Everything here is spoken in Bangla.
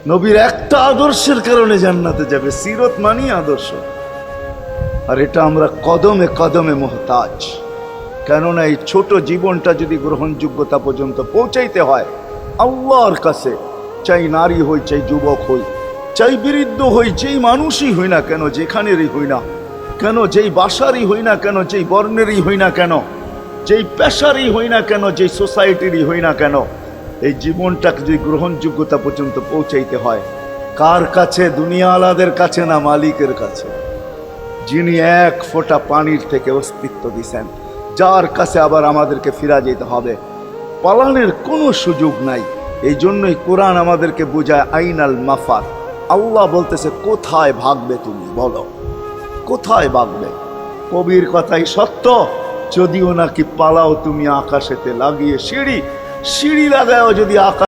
নবীর একটা আদর্শের কারণে জান্নাতে যাবে। সিরত মানি আদর্শ। আর এটা আমরা কদমে কদমে মুহতাজ। কেননা এই ছোট জীবনটা যদি গ্রহণযোগ্যতা পর্যন্ত পৌঁছাইতে হয় আল্লাহর কাছে, চাই নারী হই, চাই যুবক হই, চাই বৃদ্ধ হই, যেই মানুষই হই না কেন, যেখানেরই হই না কেন, যেই বাসারই হই না কেন, যেই বর্ণেরই হই না কেন, যেই পেশারই হই না কেন, যেই সোসাইটিরই হই না কেন, এই জীবনটাকে যদি গ্রহণযোগ্যতা পর্যন্ত পৌঁছাইতে হয় কার কাছে? দুনিয়া আলাদের কাছে না, মালিকের কাছে, যিনি এক ফোঁটা পানির থেকে অস্তিত্ব দিছেন, যার কাছে আবার আমাদেরকে ফিরা যেতে হবে। পালানের কোনো সুযোগ নাই। এই জন্যই কোরআন আমাদেরকে বোঝায় আইনাল মাফার। আল্লাহ বলতেছে কোথায় ভাগবে তুমি, বলো কোথায় ভাগবে? কবির কথাই সত্য, যদিও নাকি পালাও তুমি আকাশেতে লাগিয়ে সিঁড়ি, সিঁড়ি লাগাও যদি আকাশ